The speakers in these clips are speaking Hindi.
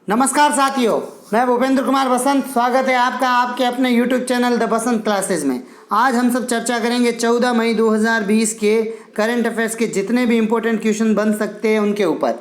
नमस्कार साथियों, मैं भूपेंद्र कुमार बसंत। स्वागत है आपका आपके अपने YouTube channel the Basant classes में। आज हम सब चर्चा करेंगे 14 मई 2020 के करंट अफेयर्स के जितने भी इम्पोर्टेंट क्वेश्चन बन सकते हैं उनके ऊपर।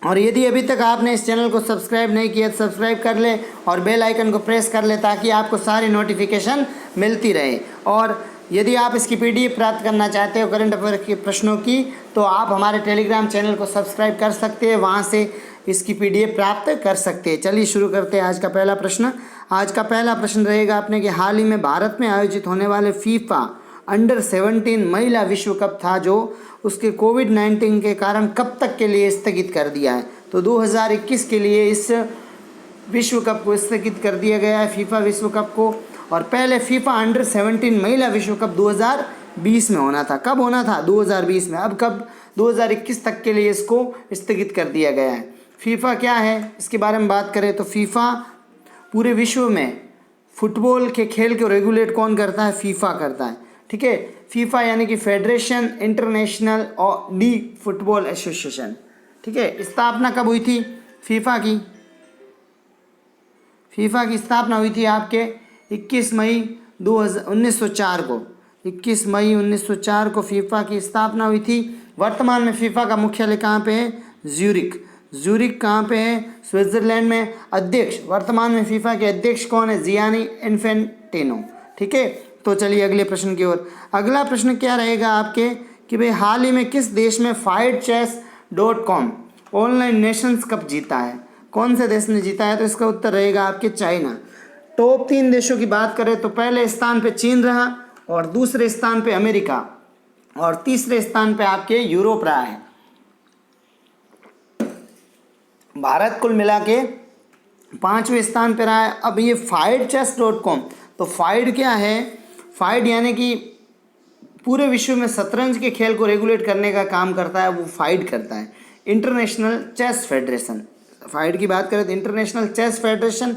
और यदि अभी तक आपने इस चैनल को सब्सक्राइब नहीं किया तो सब्सक्राइब कर ले और बेल आइकन को प्रेस कर ले ताकि आपको सारी नोटिफिकेशन मिलती रहे। और यदि आप इसकी PDF प्राप्त करना चाहते हो करंट अफेयर के प्रश्नों की, तो आप हमारे टेलीग्राम चैनल को सब्सक्राइब कर सकते हैं, वहाँ से इसकी PDF प्राप्त कर सकते हैं। चलिए शुरू करते हैं आज का पहला प्रश्न। आज का पहला प्रश्न रहेगा अपने कि हाल ही में भारत में आयोजित होने वाले फीफा अंडर 17 महिला विश्व कप था जो उसके कोविड-19 के कारण कब तक के लिए स्थगित कर दिया है। तो 2021 के लिए इस विश्व कप को स्थगित कर दिया गया है, फीफा विश्व कप को। और पहले फीफा अंडर 17 महिला विश्व कप 2020 में होना था। कब होना था? 2020 में। अब कब? 2021 तक के लिए इसको स्थगित कर दिया गया है। फीफा क्या है, इसके बारे में बात करें तो फीफा पूरे विश्व में फुटबॉल के खेल को रेगुलेट कौन करता है? फीफा करता है। ठीक है, फीफा यानी कि फेडरेशन इंटरनेशनल और डी फुटबॉल एसोसिएशन। ठीक है, स्थापना कब हुई थी फीफा की? फीफा की स्थापना हुई थी आपके 21 मई 1904 को। 21 मई 1904 को फीफा की स्थापना हुई थी। वर्तमान में फीफा का मुख्यालय कहाँ पे है? ज्यूरिक कहाँ पे है? स्विट्जरलैंड में। अध्यक्ष वर्तमान में फीफा के अध्यक्ष कौन है? Gianni Infantino. ठीक है, तो चलिए अगले प्रश्न की ओर। अगला प्रश्न क्या रहेगा आपके कि भाई हाल ही में किस देश में FightChess.com ऑनलाइन नेशंस कप जीता है? कौन से देश ने जीता है? तो इसका उत्तर रहेगा आपके चाइना। टॉप 3 देशों की बात करें तो पहले स्थान पे चीन रहा, और दूसरे स्थान पे अमेरिका, और तीसरे स्थान पे आपके यूरोप रहा है। भारत कुल मिला के 5वें स्थान पे रहा है। अब ये FightChess.com, तो फाइट क्या है? फाइट यानी कि पूरे विश्व में शतरंज के खेल को रेगुलेट करने का काम करता है, वो फाइट करता है इंटरनेशनल चेस फेडरेशन। फाइट की बात करें तो इंटरनेशनल चेस फेडरेशन,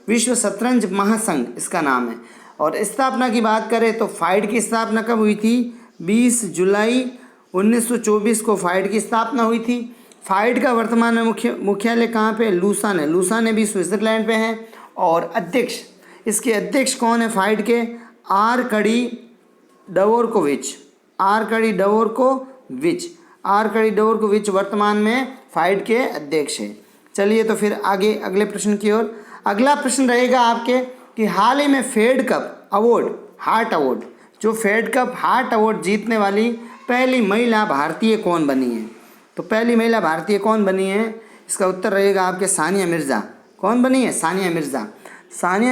विश्व शतरंज महासंघ इसका नाम है। और स्थापना की बात करें तो फाइट की स्थापना कब हुई थी? 20 जुलाई 1924 को फाइट की स्थापना हुई थी। फाइट का वर्तमान में मुख्यालय कहाँ पे? लूसान है। लूसान भी स्विट्जरलैंड पे है। और अध्यक्ष, इसके अध्यक्ष कौन है फाइट के? आर्कडी डवोरकोविच वर्तमान में फाइट के अध्यक्ष है। चलिए तो फिर आगे अगले प्रश्न की ओर। अगला प्रश्न रहेगा आपके कि हाल ही में फेड कप हार्ट अवार्ड जीतने वाली पहली महिला भारतीय कौन बनी है? तो पहली महिला भारतीय कौन बनी है? इसका उत्तर रहेगा आपके सानिया मिर्ज़ा। कौन बनी है? सानिया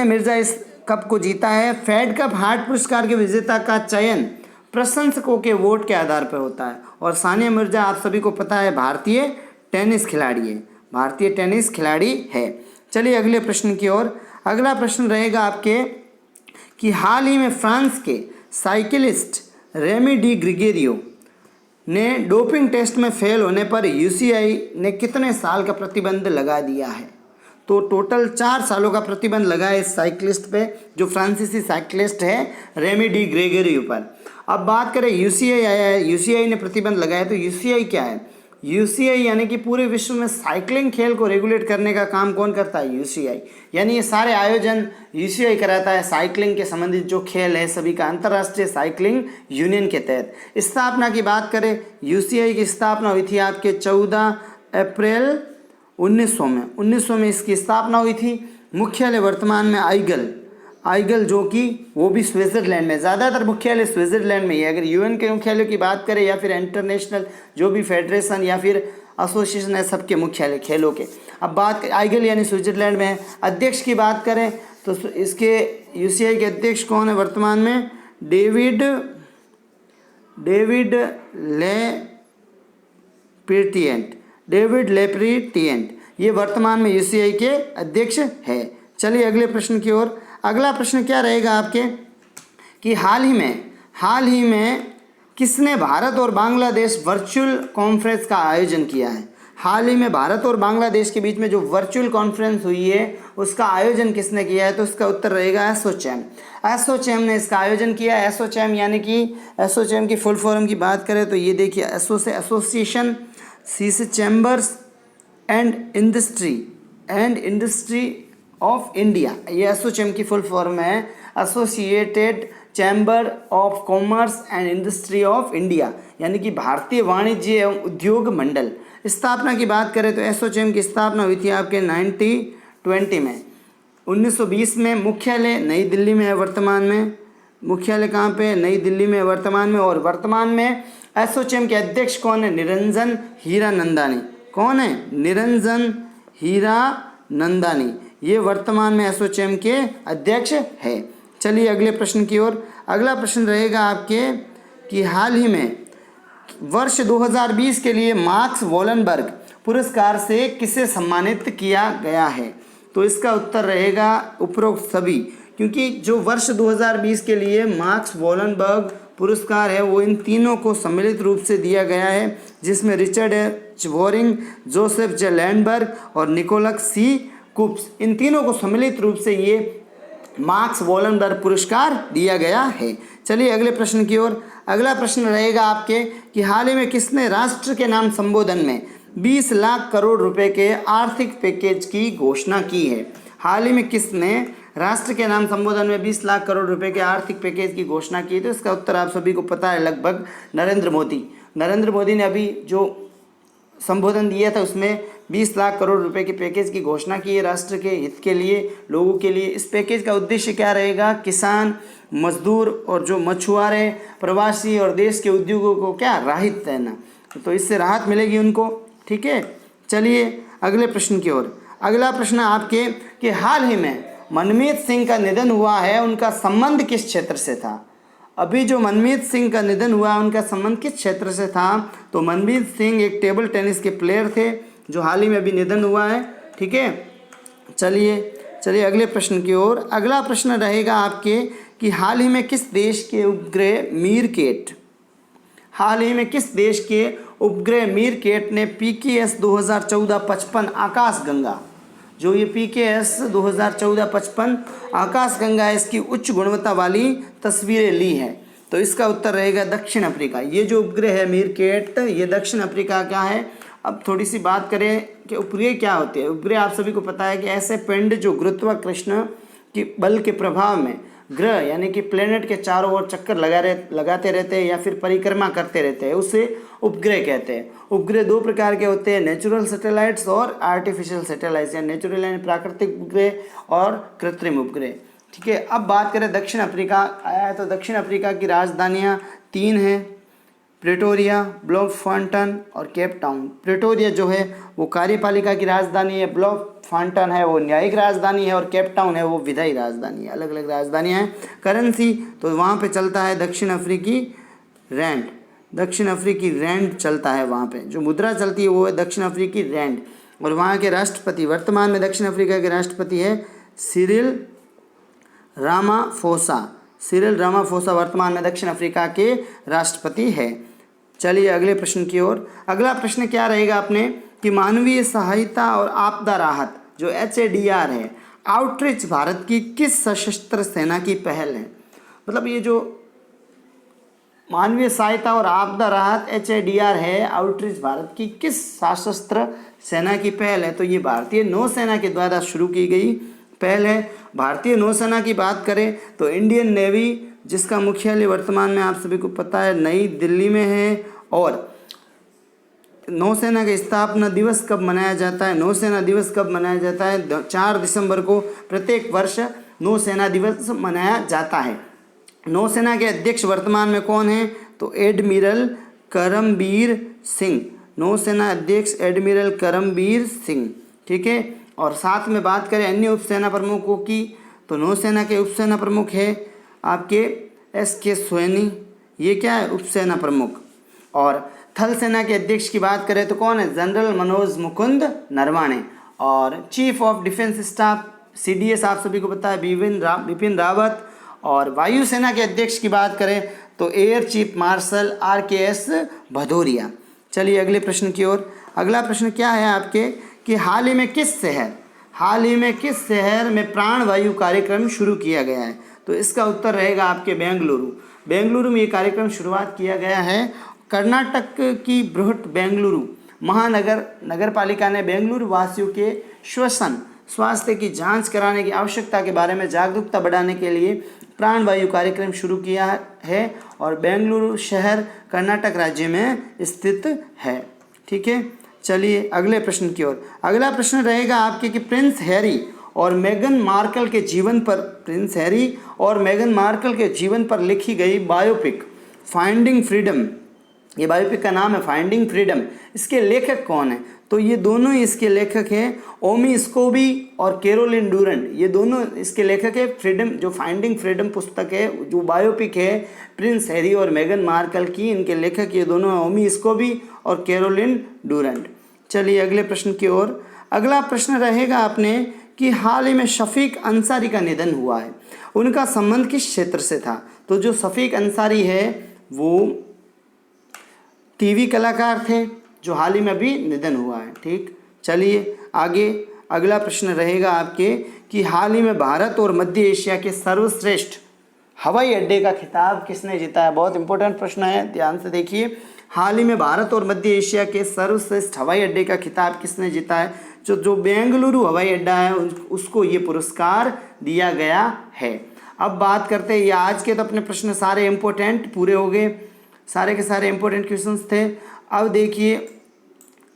मिर्ज़ा इस कप को जीता है। फेड कप हार्ट पुरस्कार के विजेता का चयन प्रशंसकों के वोट के आधार पर होता है। और सानिया मिर्ज़ा आप सभी को पता है भारतीय टेनिस खिलाड़ी है। चलिए अगले प्रश्न की ओर। अगला प्रश्न रहेगा आपके कि हाल ही में फ्रांस के साइकिलिस्ट रेमी डी ग्रिगोरियो ने डोपिंग टेस्ट में फेल होने पर UCI ने कितने साल का प्रतिबंध लगा दिया है? तो टोटल 4 सालों का प्रतिबंध लगा है इस साइकिलिस्ट पे, जो फ्रांसीसी साइकिलिस्ट है रेमी डी ग्रिगोरियो पर। अब बात करें UCI आया है, UCI ने प्रतिबंध लगाया। तो UCI क्या है? UCI यानी कि पूरे विश्व में साइकिलिंग खेल को रेगुलेट करने का काम कौन करता है? UCI। यानी ये सारे आयोजन UCI कराता है। साइकिलिंग के संबंधित जो खेल है सभी का अंतर्राष्ट्रीय साइकिलिंग यूनियन के तहत। स्थापना की बात करें, UCI की स्थापना हुई थी आपके 14 अप्रैल 1900 में इसकी स्थापना हुई थी। मुख्यालय वर्तमान में आइगल जो कि वो भी स्विट्जरलैंड में, ज़्यादातर मुख्यालय स्विट्जरलैंड में ही है। अगर UN के मुख्यालय की बात करें या फिर इंटरनेशनल जो भी फेडरेशन या फिर एसोसिएशन है सबके मुख्यालय खेलों के। अब बात आइगल यानी स्विट्जरलैंड में है। अध्यक्ष की बात करें तो इसके UCI के अध्यक्ष कौन है वर्तमान में? डेविड लेप्रिटिएंट ये वर्तमान में UCI के अध्यक्ष है। चलिए अगले प्रश्न की ओर। अगला प्रश्न क्या रहेगा आपके कि हाल ही में किसने भारत और बांग्लादेश वर्चुअल कॉन्फ्रेंस का आयोजन किया है? हाल ही में भारत और बांग्लादेश के बीच में जो वर्चुअल कॉन्फ्रेंस हुई है उसका आयोजन किसने किया है? तो इसका उत्तर रहेगा एसोचैम ने इसका आयोजन किया। एसोचैम यानी कि एसोचैम की फुल फॉर्म की बात करें तो ये देखिए, एसोसिएशन सी से chambers and industry and industry of India, ये एसोचैम की फुल फॉर्म है associated chamber of commerce and industry of India, यानी कि भारतीय वाणिज्य एवं उद्योग मंडल। स्थापना की बात करें तो एसोचैम की स्थापना हुई थी आपके 1920 में। 1920 में मुख्यालय नई दिल्ली में है वर्तमान में। मुख्यालय कहाँ पे? नई दिल्ली में वर्तमान में। और वर्तमान में एसोचैम के अध्यक्ष कौन है? निरंजन हीरानंदानी। कौन है? निरंजन हीरानंदानी, ये वर्तमान में एसोचैम के अध्यक्ष है। चलिए अगले प्रश्न की ओर। अगला प्रश्न रहेगा आपके कि हाल ही में वर्ष 2020 के लिए मार्क्स वॉलनबर्ग पुरस्कार से किसे सम्मानित किया गया है? तो इसका उत्तर रहेगा उपरोक्त सभी, क्योंकि जो वर्ष 2020 के लिए मार्क्स वॉलनबर्ग पुरस्कार है वो इन तीनों को सम्मिलित रूप से दिया गया है, जिसमें रिचर्ड एच वॉरिंग, जोसेफ जे लैंडबर्ग और निकोलस सी कुप्स, इन तीनों को सम्मिलित रूप से ये मार्क्स वॉलनबर्ग पुरस्कार दिया गया है। चलिए अगले प्रश्न की ओर। अगला प्रश्न रहेगा आपके कि हाल ही में किसने राष्ट्र के नाम संबोधन में 20 लाख करोड़ रुपए के आर्थिक पैकेज की घोषणा की है? हाल ही में किसने राष्ट्र के नाम संबोधन में 20 लाख करोड़ रुपए के आर्थिक पैकेज की घोषणा की? तो इसका उत्तर आप सभी को पता है, लगभग नरेंद्र मोदी। नरेंद्र मोदी ने अभी जो संबोधन दिया था उसमें 20 लाख करोड़ रुपए के पैकेज की घोषणा की है राष्ट्र के हित के लिए, लोगों के लिए। इस पैकेज का उद्देश्य क्या रहेगा? किसान, मजदूर और जो मछुआरे, प्रवासी और देश के उद्योगों को क्या राहत देना, तो इससे राहत मिलेगी उनको। ठीक है, चलिए अगले प्रश्न की ओर। अगला प्रश्न आपके कि हाल ही में मनमीत सिंह का निधन हुआ है, उनका संबंध किस क्षेत्र से था? अभी जो मनमीत सिंह का निधन हुआ उनका संबंध किस क्षेत्र से था? तो मनमीत सिंह एक टेबल टेनिस के प्लेयर थे जो हाल ही में अभी निधन हुआ है। ठीक है, चलिए अगले प्रश्न की ओर। अगला प्रश्न रहेगा आपके कि हाल ही में किस देश के उपग्रह मीरकेट, हाल ही में किस देश के उपग्रह मीरकेट ने PKS 2014-55 आकाशगंगा, जो ये PKS 2014-55 आकाशगंगा है, इसकी उच्च गुणवत्ता वाली तस्वीरें ली है? तो इसका उत्तर रहेगा दक्षिण अफ्रीका। ये जो उपग्रह है मीरकेट, ये दक्षिण अफ्रीका का है। अब थोड़ी सी बात करें कि उपग्रह क्या होते हैं। उपग्रह आप सभी को पता है कि ऐसे पिंड जो गुरुत्वाकर्षण की बल के प्रभाव में ग्रह यानी कि प्लेनेट के चारों ओर चक्कर लगाते रहते हैं या फिर परिक्रमा करते रहते हैं, उसे उपग्रह कहते हैं। उपग्रह दो प्रकार के होते हैं, नेचुरल सैटेलाइट्स और आर्टिफिशियल सैटेलाइट्स, या नेचुरल यानी प्राकृतिक उपग्रह और कृत्रिम उपग्रह। ठीक है, अब बात करें दक्षिण अफ्रीका आया है, तो दक्षिण अफ्रीका की राजधानियाँ 3 हैं, प्रेटोरिया, ब्लॉमफॉन्टेन और केप टाउन। प्रेटोरिया जो है वो कार्यपालिका की राजधानी है, ब्लॉमफॉन्टेन है वो न्यायिक राजधानी है और केप टाउन है वो विधायी राजधानी है। अलग अलग राजधानियाँ हैं। करेंसी तो वहाँ पे चलता है दक्षिण अफ्रीकी रैंड, दक्षिण अफ्रीकी रैंड चलता है वहाँ पे। जो मुद्रा चलती है वो है दक्षिण अफ्रीकी रैंड। और वहाँ के राष्ट्रपति, वर्तमान में दक्षिण अफ्रीका के राष्ट्रपति है सिरिल रामाफोसा। सिरिल रामाफोसा वर्तमान में दक्षिण अफ्रीका के राष्ट्रपति है। चलिए अगले प्रश्न की ओर। अगला प्रश्न क्या रहेगा अपने कि मानवीय सहायता और आपदा राहत जो HADR है, आउटरीच भारत की किस सशस्त्र सेना की पहल है? मतलब ये जो मानवीय सहायता और आपदा राहत HADR है, आउटरीच भारत की किस सशस्त्र सेना की पहल है? तो ये भारतीय नौसेना के द्वारा शुरू की गई पहल है। भारतीय नौसेना की बात करें तो इंडियन नेवी, जिसका मुख्यालय वर्तमान में आप सभी को पता है नई दिल्ली में है। और नौसेना का स्थापना दिवस कब मनाया जाता है? नौसेना दिवस कब मनाया जाता है? 4 दिसंबर को प्रत्येक वर्ष नौसेना दिवस मनाया जाता है। नौसेना के अध्यक्ष वर्तमान में कौन है? तो एडमिरल करमबीर सिंह, नौसेना अध्यक्ष एडमिरल करमबीर सिंह। ठीक है, और साथ में बात करें अन्य उपसेना प्रमुखों की तो नौसेना के उपसेना प्रमुख है आपके SK सोनी, ये क्या है? उपसेना प्रमुख। और थल सेना के अध्यक्ष की बात करें तो कौन है? जनरल मनोज मुकुंद नरवाणे। और chief of defence staff CDS आप सभी को पता है बिपिन रावत। और वायुसेना के अध्यक्ष की बात करें तो air chief marshal RKS Bhadauria. चलिए अगले प्रश्न की ओर। अगला प्रश्न क्या है आपके कि हाल ही में किस शहर में प्राणवायु कार्यक्रम शुरू किया गया है? तो इसका उत्तर रहेगा आपके बेंगलुरु में ये कार्यक्रम शुरुआत किया गया है। कर्नाटक की बृहट बेंगलुरु महानगर नगर पालिका ने बेंगलुरु वासियों के श्वसन स्वास्थ्य की जांच कराने की आवश्यकता के बारे में जागरूकता बढ़ाने के लिए प्राणवायु कार्यक्रम शुरू किया है और बेंगलुरु शहर कर्नाटक राज्य में स्थित है। ठीक है, चलिए अगले प्रश्न की ओर। अगला प्रश्न रहेगा आपके कि प्रिंस हैरी और मेगन मार्कल के जीवन पर लिखी गई बायोपिक फाइंडिंग फ्रीडम, ये बायोपिक का नाम है फाइंडिंग फ्रीडम, इसके लेखक कौन है? तो ये दोनों ही इसके लेखक हैं, ओमी स्कोबी और कैरोलिन डूरंट, ये दोनों इसके लेखक है। फ्रीडम जो फाइंडिंग फ्रीडम पुस्तक है, जो बायोपिक है प्रिंस हैरी और मेगन मार्कल की, इनके लेखक ये दोनों हैं, ओमी स्कोबी और कैरोलिन डूरंट। चलिए अगले प्रश्न की ओर। अगला प्रश्न रहेगा आपने कि हाल ही में शफीक अंसारी का निधन हुआ है, उनका संबंध किस क्षेत्र से था? तो जो शफीक अंसारी है वो टीवी कलाकार थे जो हाल ही में अभी निधन हुआ है। ठीक, चलिए आगे अगला प्रश्न रहेगा आपके कि हाल ही में भारत और मध्य एशिया के सर्वश्रेष्ठ हवाई अड्डे का खिताब किसने जीता है? बहुत इंपॉर्टेंट प्रश्न है, ध्यान से देखिए। हाल ही में भारत और मध्य एशिया के सर्वश्रेष्ठ हवाई अड्डे का खिताब किसने जीता है? जो बेंगलुरु हवाई अड्डा है उसको ये पुरस्कार दिया गया है। अब बात करते हैं, ये आज के तो अपने प्रश्न सारे इंपॉर्टेंट पूरे हो गए, सारे के सारे इंपॉर्टेंट क्वेश्चंस थे। अब देखिए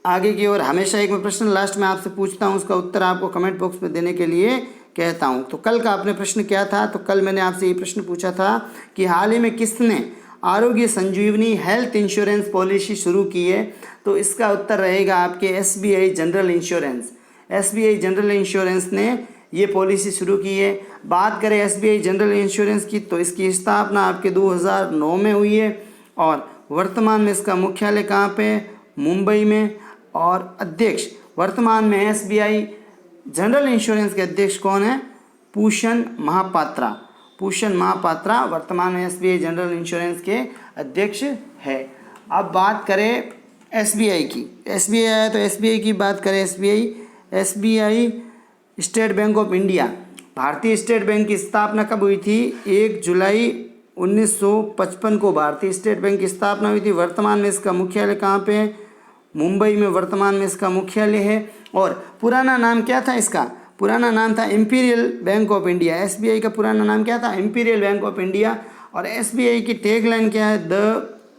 आगे की ओर। हमेशा एक मैं प्रश्न लास्ट में आपसे पूछता हूँ, उसका उत्तर आपको कमेंट बॉक्स में देने के लिए कहता हूँ। तो कल का आपने प्रश्न क्या था? तो कल मैंने आपसे ये प्रश्न पूछा था कि हाल ही में किसने आरोग्य संजीवनी हेल्थ इंश्योरेंस पॉलिसी शुरू की है? तो इसका उत्तर रहेगा आपके SBI general insurance. SBI general insurance ने ये पॉलिसी शुरू की है। बात करें SBI जनरल इंश्योरेंस की, तो इसकी स्थापना आपके 2009 में हुई है और वर्तमान में इसका मुख्यालय कहाँ पे? मुंबई में। और अध्यक्ष वर्तमान में SBI जनरल इंश्योरेंस के अध्यक्ष कौन है? पूषण महापात्रा वर्तमान में SBI जनरल इंश्योरेंस के अध्यक्ष है। अब बात करें SBI की, SBI है तो SBI की बात करें। SBI state bank of India, भारतीय स्टेट बैंक की स्थापना कब हुई थी? 1 जुलाई 1955 को भारतीय स्टेट बैंक की स्थापना हुई थी। वर्तमान में इसका मुख्यालय कहाँ पे है? मुंबई में वर्तमान में इसका मुख्यालय है। और पुराना नाम क्या था इसका? पुराना नाम था Imperial Bank of India. SBI का पुराना नाम क्या था? Imperial Bank of India. और SBI की टैगलाइन क्या है? The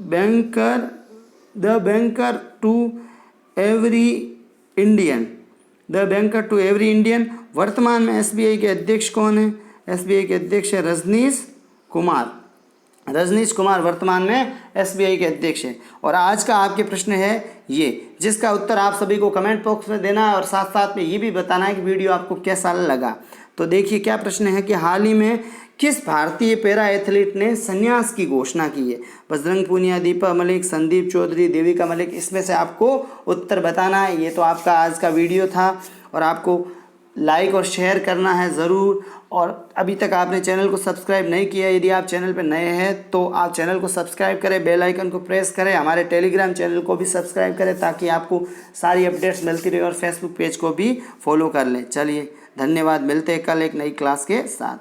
banker to every Indian. वर्तमान में SBI के अध्यक्ष कौन है? SBI के अध्यक्ष है रजनीश कुमार वर्तमान में SBI के अध्यक्ष है। और आज का आपके प्रश्न है ये, जिसका उत्तर आप सभी को कमेंट बॉक्स में देना है और साथ साथ में ये भी बताना है कि वीडियो आपको कैसा लगा। तो देखिए क्या प्रश्न है कि हाल ही में किस भारतीय पैरा एथलीट ने संन्यास की घोषणा की है? बजरंग पूनिया, दीपा मलिक, संदीप चौधरी, देविका मलिक, इसमें से आपको उत्तर बताना है। ये तो आपका आज का वीडियो था और आपको लाइक और शेयर करना है ज़रूर। और अभी तक आपने चैनल को सब्सक्राइब नहीं किया, यदि आप चैनल पर नए हैं तो आप चैनल को सब्सक्राइब करें, बेल आइकन को प्रेस करें, हमारे टेलीग्राम चैनल को भी सब्सक्राइब करें ताकि आपको सारी अपडेट्स मिलती रहे और फेसबुक पेज को भी फॉलो कर लें। चलिए धन्यवाद, मिलते हैं कल एक नई क्लास के साथ।